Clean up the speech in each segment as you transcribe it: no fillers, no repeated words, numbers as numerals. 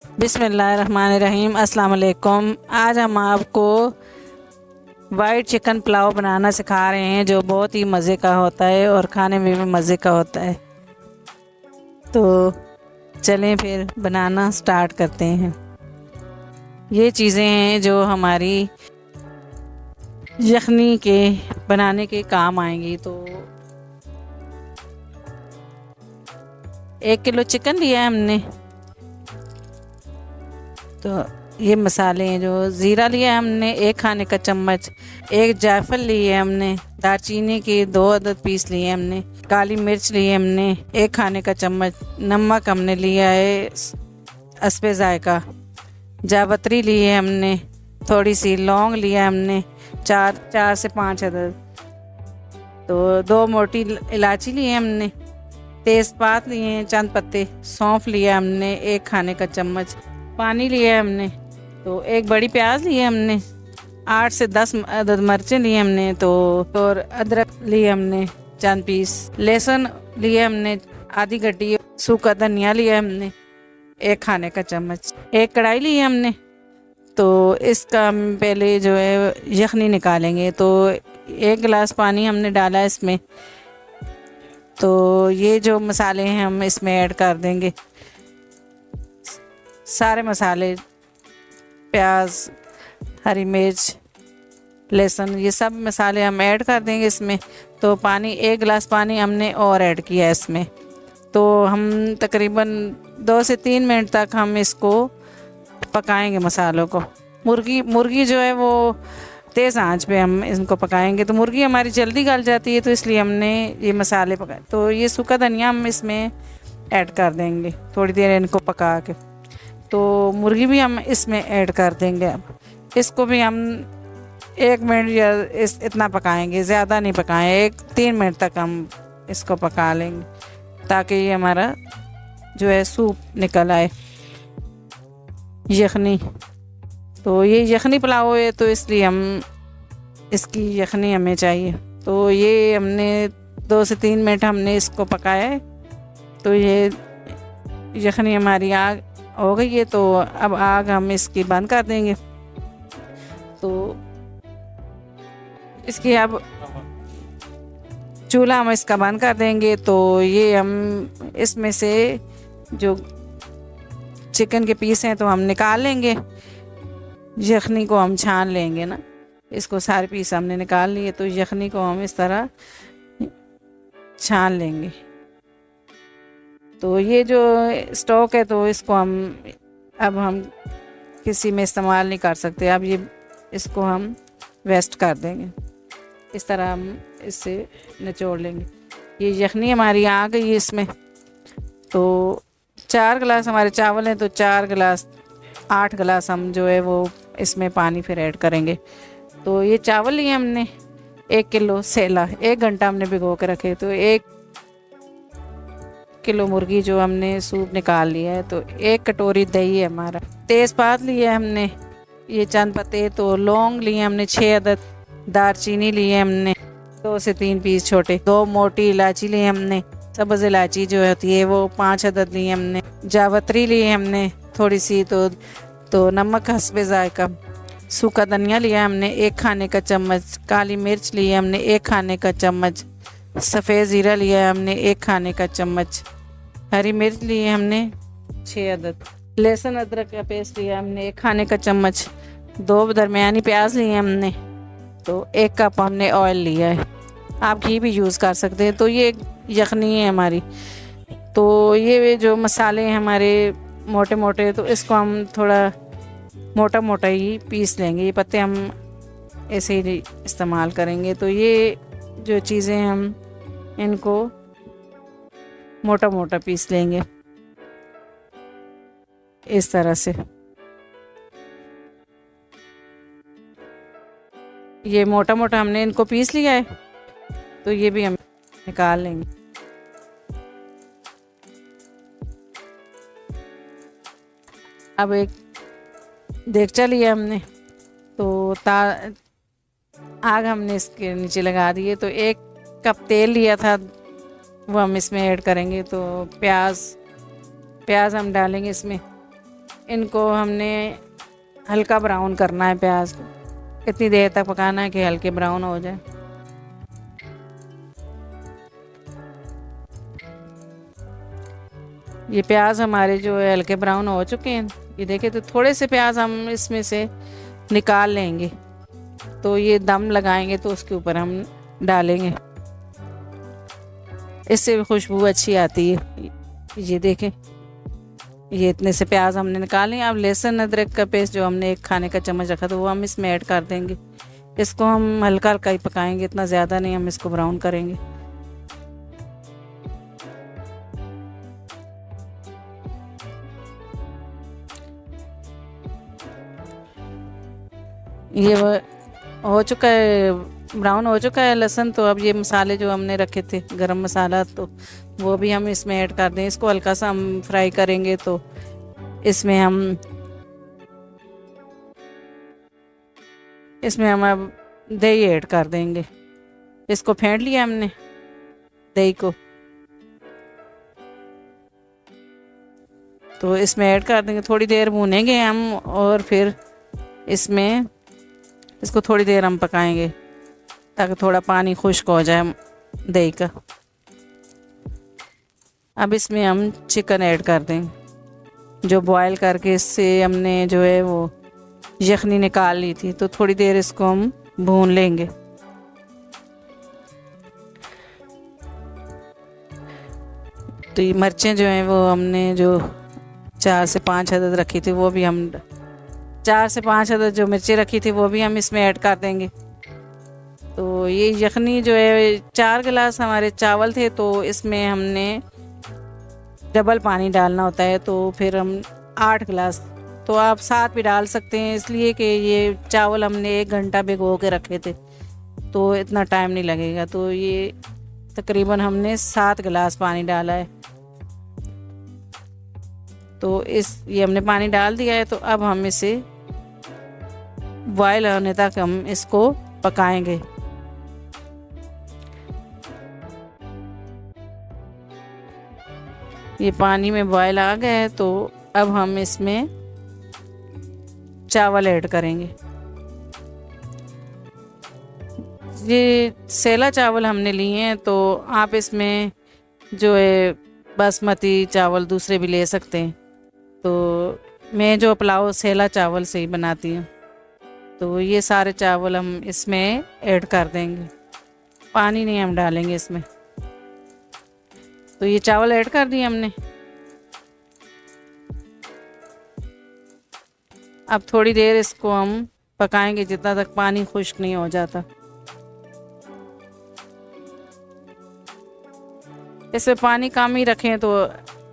बिस्मिल्लाहिर्रहमानिर्रहीम। अस्सलाम वालेकुम। आज हम आपको वाइट चिकन पुलाव बनाना सिखा रहे हैं, जो बहुत ही मज़े का होता है और खाने में भी मज़े का होता है। तो चलें फिर बनाना स्टार्ट करते हैं। ये चीज़ें हैं जो हमारी यखनी के बनाने के काम आएंगी। तो 1 किलो चिकन लिया है हमने। तो ये मसाले हैं, जो ज़ीरा लिया है हमने 1 खाने का चम्मच, 1 जायफल ली है हमने, दालचीनी की 2 अदद पीस लिए हमने, काली मिर्च ली है हमने 1 खाने का चम्मच, नमक हमने लिया है हस्बे जायका, जावित्री ली है हमने, थोड़ी सी लौंग लिया है हमने 4 से 5 अदद, तो 2 मोटी इलायची ली है हमने, तेज़पात लिए हैं चंद पत्ते, सौंफ लिया हमने 1 खाने का चम्मच, पानी लिया है हमने। तो 1 बड़ी प्याज ली है हमने, 8 से 10 अदद मिर्चें ली हमने, तो और अदरक लिए हमने चंद पीस, लहसुन लिए हमने आधी गड्डी, सूखा धनिया लिया हमने 1 खाने का चम्मच, 1 कढ़ाई ली है हमने। तो इसका हम पहले जो है यखनी निकालेंगे। तो 1 गिलास पानी हमने डाला है इसमें। तो ये जो मसाले हैं हम इसमें ऐड कर देंगे, सारे मसाले, प्याज, हरी मिर्च, लहसुन, ये सब मसाले हम ऐड कर देंगे इसमें। तो पानी 1 गिलास पानी हमने और ऐड किया है इसमें। तो हम तकरीबन 2 से 3 मिनट तक हम इसको पकाएंगे मसालों को। मुर्गी जो है वो तेज़ आंच पे हम इनको पकाएंगे। तो मुर्गी हमारी जल्दी गल जाती है, तो इसलिए हमने ये मसाले पकाए। तो ये सूखा धनिया हम इसमें ऐड कर देंगे थोड़ी देर इनको पका के। तो मुर्गी भी हम इसमें ऐड कर देंगे। अब इसको भी हम 1 मिनट या इतना पकाएंगे, ज़्यादा नहीं पकाएं, 3 मिनट तक हम इसको पका लेंगे, ताकि ये हमारा जो है सूप निकल आए, यखनी। तो ये यखनी पुलाव है, तो इसलिए हम इसकी यखनी हमें चाहिए। तो ये हमने 2 से 3 मिनट हमने इसको पकाया है। तो ये यखनी हमारी आग हो गई है। तो अब आग हम इसकी बंद कर देंगे। तो इसकी अब चूल्हा हम इसका बंद कर देंगे। तो ये हम इसमें से जो चिकन के पीस हैं तो हम निकाल लेंगे, यखनी को हम छान लेंगे ना। इसको सारे पीस हमने निकाल लिए, तो यखनी को हम इस तरह छान लेंगे। तो ये जो स्टॉक है, तो इसको हम किसी में इस्तेमाल नहीं कर सकते। अब ये इसको हम वेस्ट कर देंगे। इस तरह हम इससे निचोड़ लेंगे। ये यखनी हमारी आ गई है इसमें। तो 4 गिलास हमारे चावल हैं, तो 4 गिलास 8 गिलास हम जो है वो इसमें पानी फिर ऐड करेंगे। तो ये चावल लिए हमने 1 किलो सेला, 1 घंटा हमने भिगो के रखे। तो 1 किलो मुर्गी जो हमने सूप निकाल लिया है। तो 1 कटोरी दही है हमारा, तेज़पात लिया है हमने ये चंद पत्ते, तो लौंग लिए हमने 6 अदद, दालचीनी लिए हमने 2 से 3 पीस छोटे, 2 मोटी इलायची ली हमने, सब्ज़ इलायची जो होती है वो 5 अदद ली हमने, जावित्री ली हमने थोड़ी सी, तो नमक हस्बे जायका, सूखा धनिया लिया हमने 1 खाने का चम्मच, काली मिर्च ली हमने 1 खाने का चम्मच, सफ़ेद ज़ीरा लिया हमने 1 खाने का चम्मच, हरी मिर्च लिए हमने 6 अदद, लहसुन अदरक का पेस्ट लिया हमने 1 खाने का चम्मच, 2 दरमियानी प्याज लिए हमने, तो 1 कप हमने ऑयल लिया है। आप घी भी यूज़ कर सकते हैं। तो ये यखनी है हमारी। तो ये जो मसाले हैं हमारे मोटे मोटे, तो इसको हम थोड़ा मोटा मोटा ही पीस लेंगे। ये पत्ते हम ऐसे ही इस्तेमाल करेंगे। तो ये जो चीज़ें हम इनको मोटा मोटा पीस लेंगे इस तरह से। ये मोटा मोटा हमने इनको पीस लिया है। तो ये भी हम निकाल लेंगे। अब एक देगचा लिया हमने, तो आग हमने इसके नीचे लगा दी है। तो 1 कप तेल लिया था, वो हम इसमें ऐड करेंगे। तो प्याज हम डालेंगे इसमें, इनको हमने हल्का ब्राउन करना है प्याज को, इतनी देर तक पकाना है कि हल्के ब्राउन हो जाए। ये प्याज हमारे जो है हल्के ब्राउन हो चुके हैं। ये देखिए, तो थोड़े से प्याज हम इसमें से निकाल लेंगे, तो ये दम लगाएंगे तो उसके ऊपर हम डालेंगे, इससे भी खुशबू अच्छी आती है। ये देखें, ये इतने से प्याज हमने निकाले। अब लहसुन अदरक का पेस्ट जो हमने 1 खाने का चम्मच रखा था वो हम इसमें ऐड कर देंगे। इसको हम हल्का हल्का ही पकाएंगे, इतना ज़्यादा नहीं हम इसको ब्राउन करेंगे। ये हो चुका है, ब्राउन हो चुका है लहसुन। तो अब ये मसाले जो हमने रखे थे, गरम मसाला, तो वो भी हम इसमें ऐड कर दें। इसको हल्का सा हम फ्राई करेंगे। तो इसमें हम अब दही ऐड कर देंगे। इसको फेंट लिया हमने दही को, तो इसमें ऐड कर देंगे। थोड़ी देर भूनेंगे हम और फिर इसको थोड़ी देर हम पकाएंगे ताकि थोड़ा पानी खुश्क हो जाए दही का। अब इसमें हम चिकन ऐड कर देंगे जो बॉयल करके इससे हमने जो है वो यखनी निकाल ली थी। तो थोड़ी देर इसको हम भून लेंगे। तो ये मिर्चें जो हैं वो हमने जो 4 से 5 अदद रखी थी, वो भी हम 4 से 5 अदद जो मिर्ची रखी थी वो भी हम इसमें ऐड कर देंगे। तो ये यखनी जो है 4 गिलास हमारे चावल थे, तो इसमें हमने डबल पानी डालना होता है, तो फिर हम 8 गिलास, तो आप 7 भी डाल सकते हैं, इसलिए कि ये चावल हमने 1 घंटा भिगो के रखे थे तो इतना टाइम नहीं लगेगा। तो ये तकरीबन हमने 7 गिलास पानी डाला है। तो ये हमने पानी डाल दिया है। तो अब हम इसे बॉयल होने तक हम इसको पकाएंगे। ये पानी में बॉयल आ गया है, तो अब हम इसमें चावल ऐड करेंगे। ये सेला चावल हमने लिए हैं, तो आप इसमें जो है बासमती चावल दूसरे भी ले सकते हैं। तो मैं जो पुलाव सेला चावल से ही बनाती हूँ। तो ये सारे चावल हम इसमें ऐड कर देंगे, पानी नहीं हम डालेंगे इसमें। तो ये चावल ऐड कर दिए हमने। अब थोड़ी देर इसको हम पकाएंगे जितना तक पानी खुश्क नहीं हो जाता। इसमें पानी कम ही रखें तो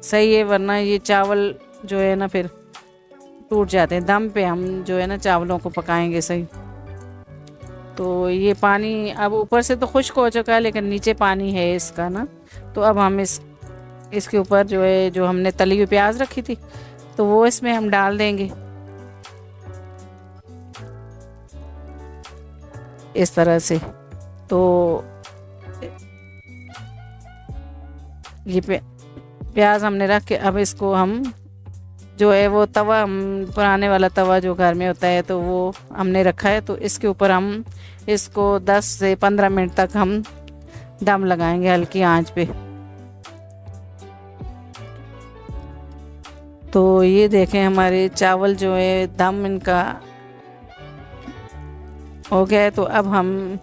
सही है, वरना ये चावल जो है ना फिर टूट जाते हैं। दम पे हम जो है ना चावलों को पकाएंगे सही। तो ये पानी अब ऊपर से तो खुश्क हो चुका है, लेकिन नीचे पानी है इसका ना। तो अब हम इसके ऊपर जो है जो हमने तली हुई प्याज रखी थी, तो वो इसमें हम डाल देंगे इस तरह से। तो ये प्याज हमने रख के अब इसको हम जो है वो तवा, हम पुराने वाला तवा जो घर में होता है तो वो हमने रखा है। तो इसके ऊपर हम इसको 10 से 15 मिनट तक हम दम लगाएंगे हल्की आंच पे। तो ये देखें हमारे चावल जो है दम इनका हो गया है। तो अब हम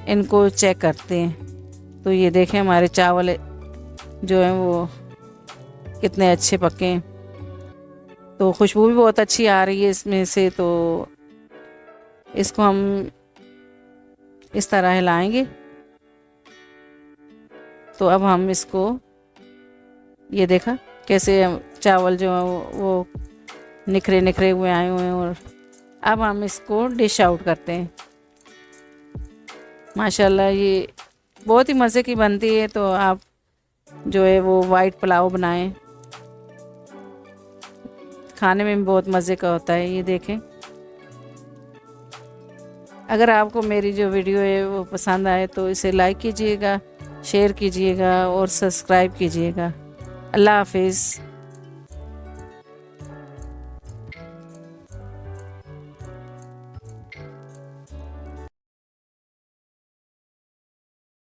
इनको चेक करते हैं। तो ये देखें हमारे चावल जो हैं वो कितने अच्छे पके हैं। तो खुशबू भी बहुत अच्छी आ रही है इसमें से। तो इसको हम इस तरह हिलाएंगे। तो अब हम इसको, ये देखा कैसे चावल जो है वो निखरे निखरे हुए आए हुए हैं। और अब हम इसको डिश आउट करते हैं। माशाल्लाह ये बहुत ही मज़े की बनती है। तो आप जो है वो वाइट पुलाव बनाएं, खाने में भी बहुत मज़े का होता है। ये देखें, अगर आपको मेरी जो वीडियो है वो पसंद आए तो इसे लाइक कीजिएगा, शेयर कीजिएगा और सब्सक्राइब कीजिएगा। अल्लाह हाफिज़।